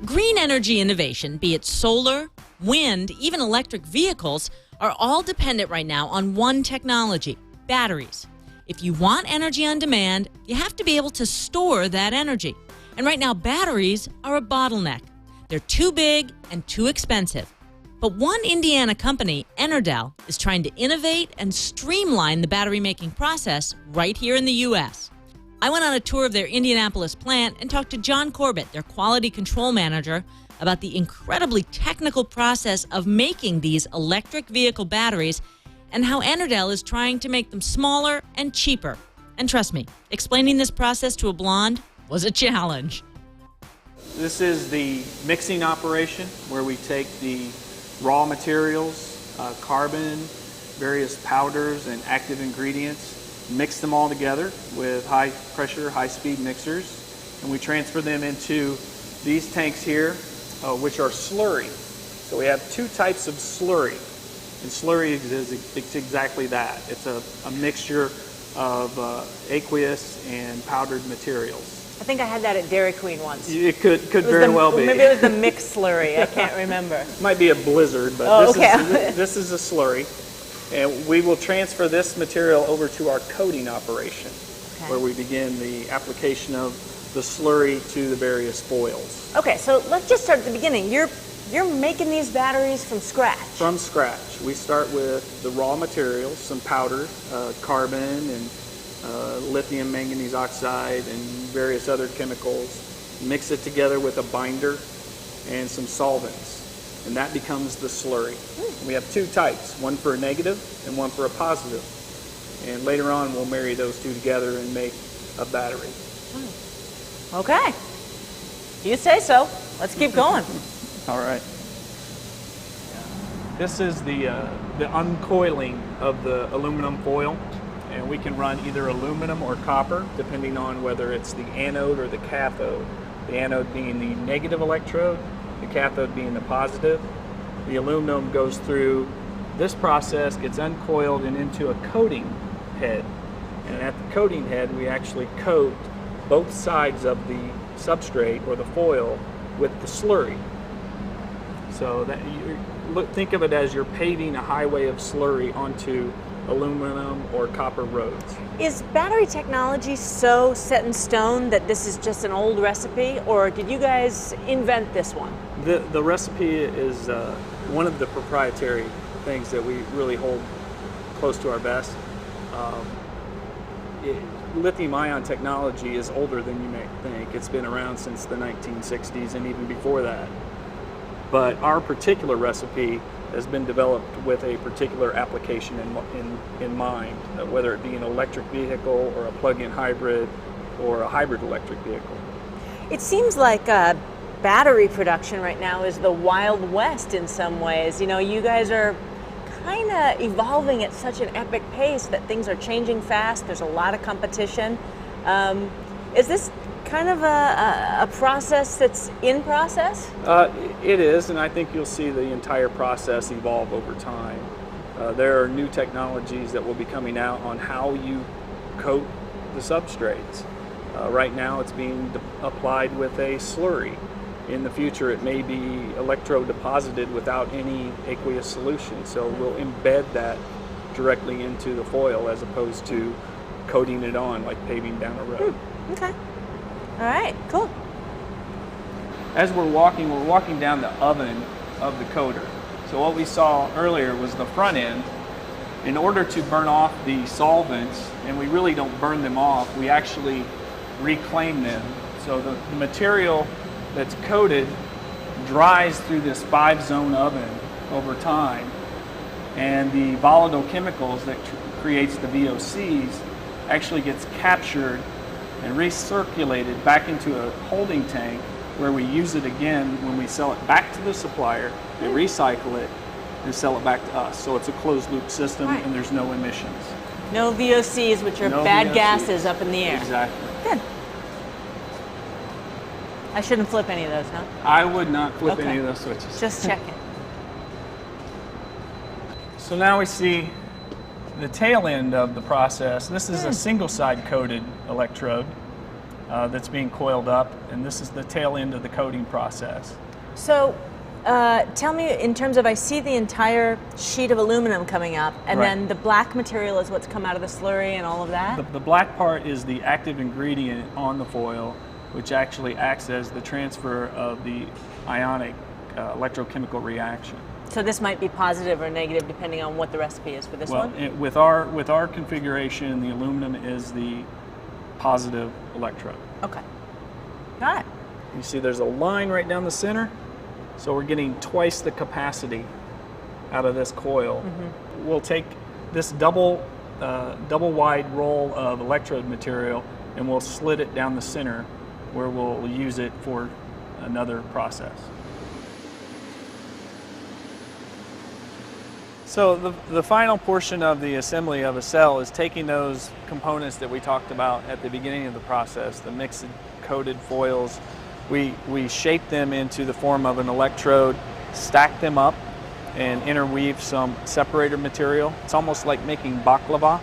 Green energy innovation, be it solar, wind, even electric vehicles, are all dependent right now on one technology, batteries. If you want energy on demand, you have to be able to store that energy. And right now, batteries are a bottleneck. They're too big and too expensive. But one Indiana company, EnerDel, is trying to innovate and streamline the battery making process right here in the U.S. I went on a tour of their Indianapolis plant and talked to John Corbett, their quality control manager, about the incredibly technical process of making these electric vehicle batteries and how EnerDel is trying to make them smaller and cheaper. And trust me, explaining this process to a blonde was a challenge. This is the mixing operation where we take the raw materials, carbon, various powders and active ingredients, mix them all together with high pressure, high speed mixers, and we transfer them into these tanks here, which are slurry. So we have two types of slurry, and slurry is exactly that. It's a mixture of aqueous and powdered materials. I think I had that at Dairy Queen once. It could very well be. Maybe it was the mixed slurry. I can't remember. Might be a blizzard, but this is a slurry. And we will transfer this material over to our coating operation, where we begin the application of the slurry to the various foils. Okay, so let's just start at the beginning. You're making these batteries from scratch. From scratch. We start with the raw materials, some powder, carbon and lithium manganese oxide and various other chemicals, mix it together with a binder and some solvents, and that becomes the slurry. We have two types, one for a negative and one for a positive, and later on we'll marry those two together and make a battery. Okay, you say so. Let's keep going. All right. This is the uncoiling of the aluminum foil. And we can run either aluminum or copper, depending on whether it's the anode or the cathode. The anode being the negative electrode, the cathode being the positive. The aluminum goes through this process, gets uncoiled and into a coating head. And at the coating head, we actually coat both sides of the substrate or the foil with the slurry. So that think of it as you're paving a highway of slurry onto aluminum or copper roads. Is battery technology so set in stone that this is just an old recipe, or did you guys invent this one? The recipe is one of the proprietary things that we really hold close to our vest. Lithium-ion technology is older than you may think. It's been around since the 1960s and even before that. But our particular recipe has been developed with a particular application in mind, whether it be an electric vehicle or a plug-in hybrid or a hybrid electric vehicle. It seems like battery production right now is the Wild West in some ways. You know, you guys are kind of evolving at such an epic pace that things are changing fast. There's a lot of competition. Is this kind of a process that's in process? It is, and I think you'll see the entire process evolve over time. There are new technologies that will be coming out on how you coat the substrates. Right now it's being applied with a slurry. In the future it may be electrode deposited without any aqueous solution, so we'll embed that directly into the foil as opposed to coating it on like paving down a road. Okay. All right, cool. As we're walking down the oven of the coater. So what we saw earlier was the front end. In order to burn off the solvents, and we really don't burn them off, we actually reclaim them. So the material that's coated dries through this 5-zone oven over time, and the volatile chemicals that creates the VOCs actually gets captured and recirculated back into a holding tank where we use it again when we sell it back to the supplier. They recycle it and sell it back to us. So it's a closed loop system and there's no emissions. No VOCs, which are bad gases up in the air. Exactly. Good. I shouldn't flip any of those, huh? I would not flip any of those switches. Just checking. So now we see the tail end of the process. This is a single side coated electrode. that's being coiled up, and this is the tail end of the coating process. So tell me, in terms of, I see the entire sheet of aluminum coming up, and Right. then the black material is what's come out of the slurry and all of that? The black part is the active ingredient on the foil, which actually acts as the transfer of the ionic electrochemical reaction. So this might be positive or negative depending on what the recipe is for this one? With our configuration, the aluminum is the positive electrode. Okay. Got it. You see there's a line right down the center, so we're getting twice the capacity out of this coil. Mm-hmm. We'll take this double wide roll of electrode material and we'll slit it down the center where we'll use it for another process. So the final portion of the assembly of a cell is taking those components that we talked about at the beginning of the process, the mixed coated foils. We shape them into the form of an electrode, stack them up, and interweave some separator material. It's almost like making baklava.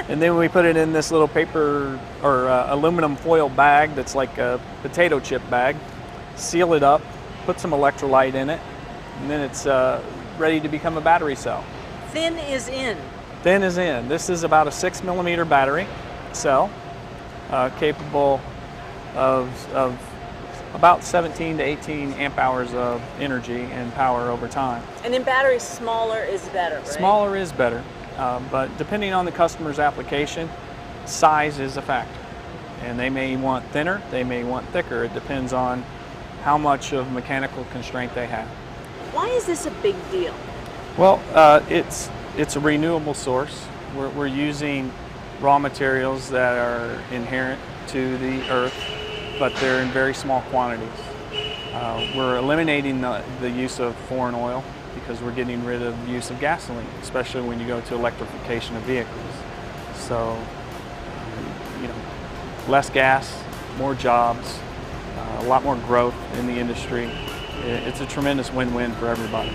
And then we put it in this little paper or aluminum foil bag that's like a potato chip bag, seal it up, put some electrolyte in it, and then it's ready to become a battery cell. Thin is in. Thin is in. This is about a 6mm battery cell, capable of about 17 to 18 amp hours of energy and power over time. And in batteries, smaller is better, right? Smaller is better, but depending on the customer's application, size is a factor. And they may want thinner, they may want thicker. It depends on how much of mechanical constraint they have. Why is this a big deal? Well, it's a renewable source. We're using raw materials that are inherent to the earth, but they're in very small quantities. We're eliminating the use of foreign oil because we're getting rid of the use of gasoline, especially when you go to electrification of vehicles. So, less gas, more jobs, a lot more growth in the industry. It's a tremendous win-win for everybody.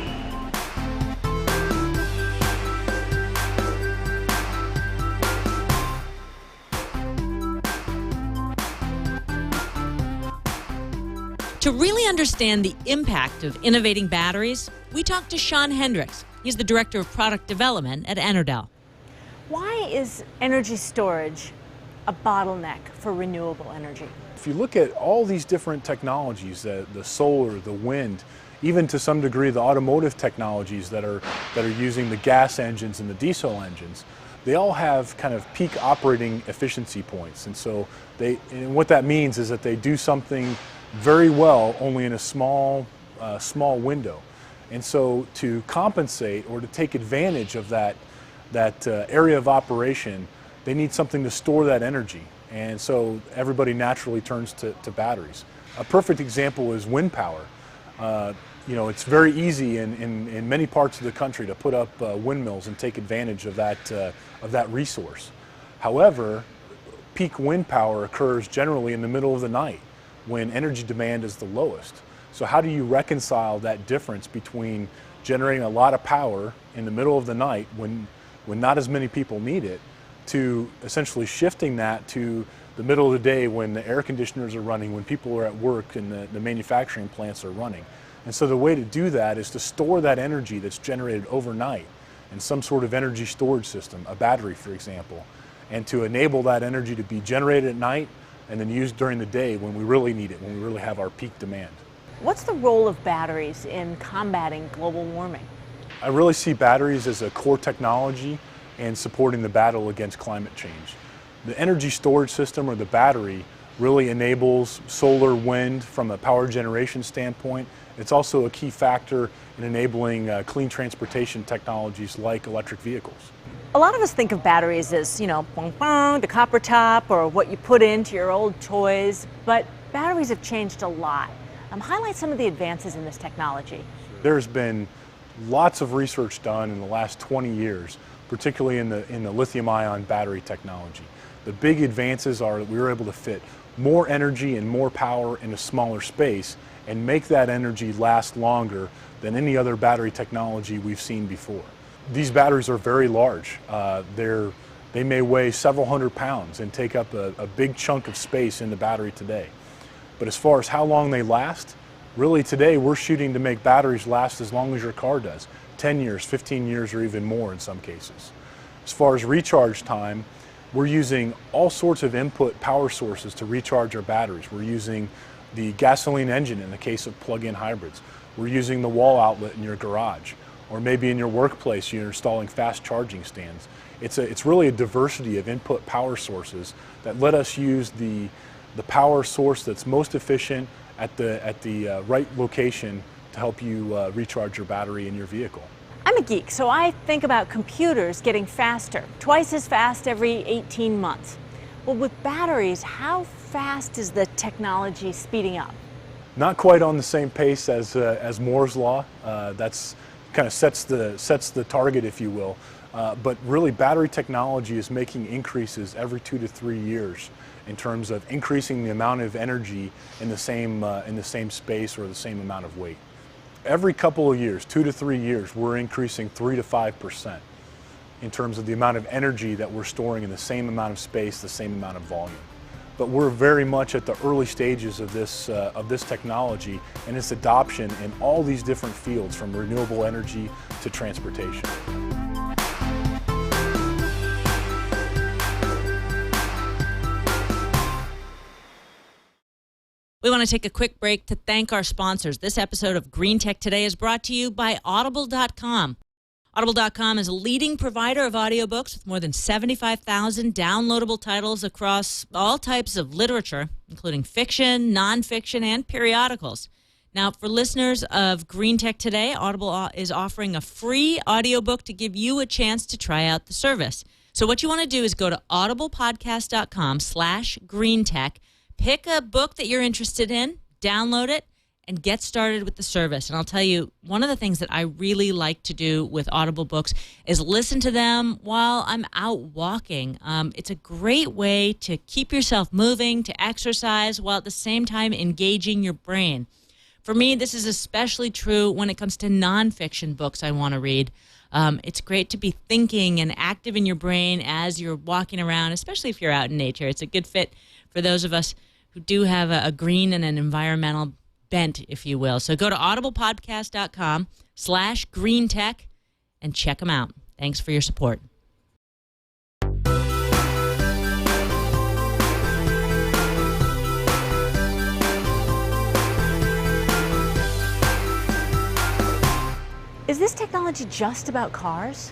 To really understand the impact of innovating batteries, we talked to Sean Hendricks. He's the Director of Product Development at EnerDel. Why is energy storage a bottleneck for renewable energy? If you look at all these different technologies, the solar, the wind, even to some degree the automotive technologies that are using the gas engines and the diesel engines, they all have kind of peak operating efficiency points. And so and what that means is that they do something very well only in a small window. And so to compensate or to take advantage of that area of operation, they need something to store that energy. And so everybody naturally turns to batteries. A perfect example is wind power. It's very easy in many parts of the country to put up windmills and take advantage of that resource. However, peak wind power occurs generally in the middle of the night when energy demand is the lowest. So how do you reconcile that difference between generating a lot of power in the middle of the night when not as many people need it, to essentially shifting that to the middle of the day when the air conditioners are running, when people are at work and the manufacturing plants are running? And so the way to do that is to store that energy that's generated overnight in some sort of energy storage system, a battery for example, and to enable that energy to be generated at night and then used during the day when we really need it, when we really have our peak demand. What's the role of batteries in combating global warming? I really see batteries as a core technology and supporting the battle against climate change. The energy storage system, or the battery, really enables solar, wind from a power generation standpoint. It's also a key factor in enabling clean transportation technologies like electric vehicles. A lot of us think of batteries as, bong bong, the copper top, or what you put into your old toys, but batteries have changed a lot. Highlight some of the advances in this technology. There's been lots of research done in the last 20 years, particularly in the lithium-ion battery technology. The big advances are that we were able to fit more energy and more power in a smaller space and make that energy last longer than any other battery technology we've seen before. These batteries are very large. They're They may weigh several hundred pounds and take up a big chunk of space in the battery today. But as far as how long they last, really today we're shooting to make batteries last as long as your car does, 10 years, 15 years, or even more in some cases. As far as recharge time, we're using all sorts of input power sources to recharge our batteries. We're using the gasoline engine in the case of plug-in hybrids. We're using the wall outlet in your garage, or maybe in your workplace you're installing fast charging stands. It's really a diversity of input power sources that let us use the power source that's most efficient at the right location to help you recharge your battery in your vehicle. I'm a geek, so I think about computers getting faster, twice as fast every 18 months. Well, with batteries, how fast is the technology speeding up? Not quite on the same pace as Moore's law. That's kind of sets the target, if you will. But really, battery technology is making increases every 2 to 3 years in terms of increasing the amount of energy in the same space or the same amount of weight. Every couple of years, 2 to 3 years, we're increasing 3 to 5% in terms of the amount of energy that we're storing in the same amount of space, the same amount of volume. But we're very much at the early stages of this technology and its adoption in all these different fields, from renewable energy to transportation. We want to take a quick break to thank our sponsors. This episode of Green Tech Today is brought to you by Audible.com. Audible.com is a leading provider of audiobooks with more than 75,000 downloadable titles across all types of literature, including fiction, nonfiction, and periodicals. Now, for listeners of Green Tech Today, Audible is offering a free audiobook to give you a chance to try out the service. So what you want to do is go to audiblepodcast.com/greentech, pick a book that you're interested in, download it, and get started with the service. And I'll tell you, one of the things that I really like to do with Audible books is listen to them while I'm out walking. It's a great way to keep yourself moving, to exercise, while at the same time engaging your brain. For me, this is especially true when it comes to nonfiction books I want to read. It's great to be thinking and active in your brain as you're walking around, especially if you're out in nature. It's a good fit for those of us who do have a green and an environmental bent, if you will. So go to audiblepodcast.com/greentech and check them out. Thanks for your support. Is this technology just about cars?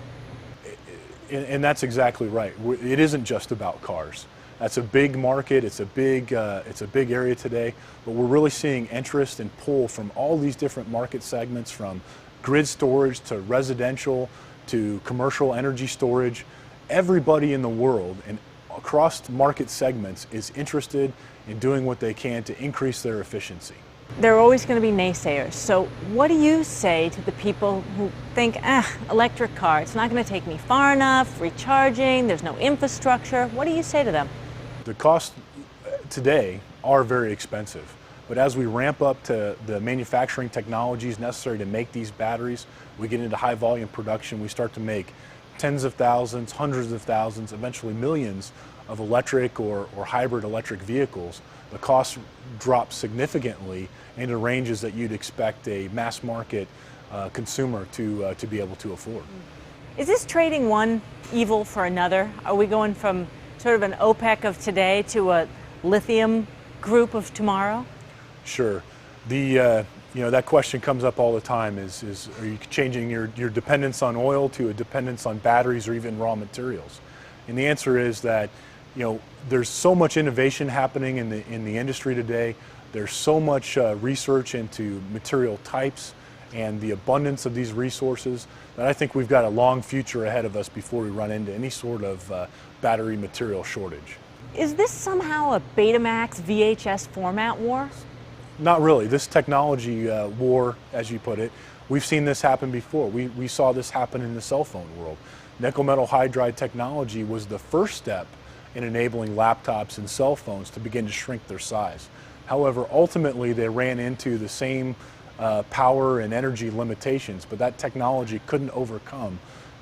And that's exactly right. It isn't just about cars. That's a big market. It's a big area today. But we're really seeing interest and pull from all these different market segments, from grid storage to residential to commercial energy storage. Everybody in the world and across market segments is interested in doing what they can to increase their efficiency. There are always going to be naysayers. So what do you say to the people who think, electric car, it's not going to take me far enough, recharging, there's no infrastructure? What do you say to them? The costs today are very expensive, but as we ramp up to the manufacturing technologies necessary to make these batteries, we get into high volume production, we start to make tens of thousands, hundreds of thousands, eventually millions of electric or hybrid electric vehicles. The costs drop significantly into ranges that you'd expect a mass market consumer to be able to afford. Is this trading one evil for another? Are we going from sort of an OPEC of today to a lithium group of tomorrow? Sure. That question comes up all the time is are you changing your dependence on oil to a dependence on batteries or even raw materials? And the answer is that there's so much innovation happening in the industry today. There's so much research into material types and the abundance of these resources that I think we've got a long future ahead of us before we run into any sort of battery material shortage. Is this somehow a Betamax VHS format war? Not really. This technology war, as you put it, we've seen this happen before. We saw this happen in the cell phone world. Nickel metal hydride technology was the first step in enabling laptops and cell phones to begin to shrink their size. However, ultimately they ran into the same power and energy limitations, but that technology couldn't overcome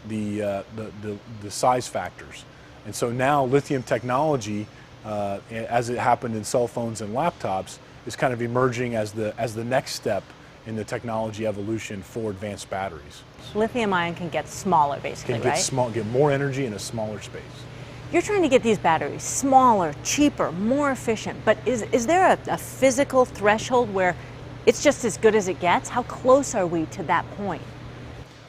the size factors. And so now lithium technology, as it happened in cell phones and laptops, is kind of emerging as the next step in the technology evolution for advanced batteries. Lithium-ion can get smaller, basically, right? Get more energy in a smaller space. You're trying to get these batteries smaller, cheaper, more efficient, but is there a physical threshold where it's just as good as it gets? How close are we to that point?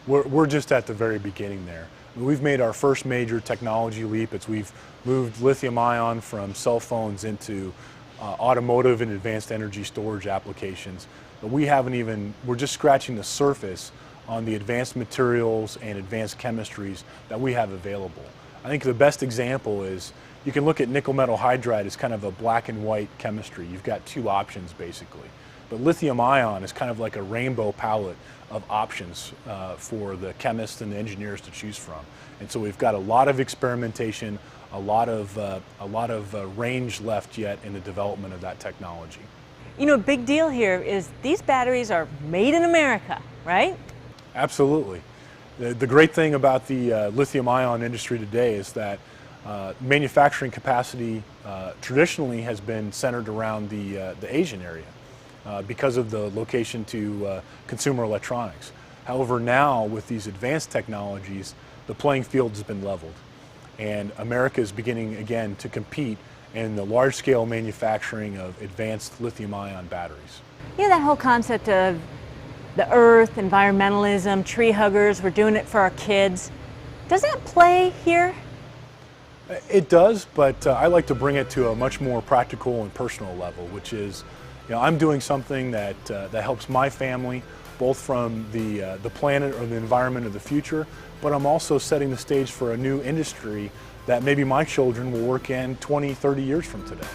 We're just at the very beginning there. We've made our first major technology leap. We've moved lithium-ion from cell phones into automotive and advanced energy storage applications. But we're just scratching the surface on the advanced materials and advanced chemistries that we have available. I think the best example is you can look at nickel metal hydride as kind of a black and white chemistry. You've got two options basically. But lithium-ion is kind of like a rainbow palette of options for the chemists and the engineers to choose from. And so we've got a lot of experimentation, a lot of range left yet in the development of that technology. You know, a big deal here is these batteries are made in America, right? Absolutely. The great thing about the lithium-ion industry today is that manufacturing capacity traditionally has been centered around the Asian area because of the location to consumer electronics. However, now with these advanced technologies, the playing field has been leveled, and America is beginning again to compete in the large-scale manufacturing of advanced lithium-ion batteries. You know, that whole concept of the earth, environmentalism, tree huggers, we're doing it for our kids. Does that play here? It does, but I like to bring it to a much more practical and personal level, which is, I'm doing something that helps my family, both from the planet or the environment of the future, but I'm also setting the stage for a new industry that maybe my children will work in 20, 30 years from today.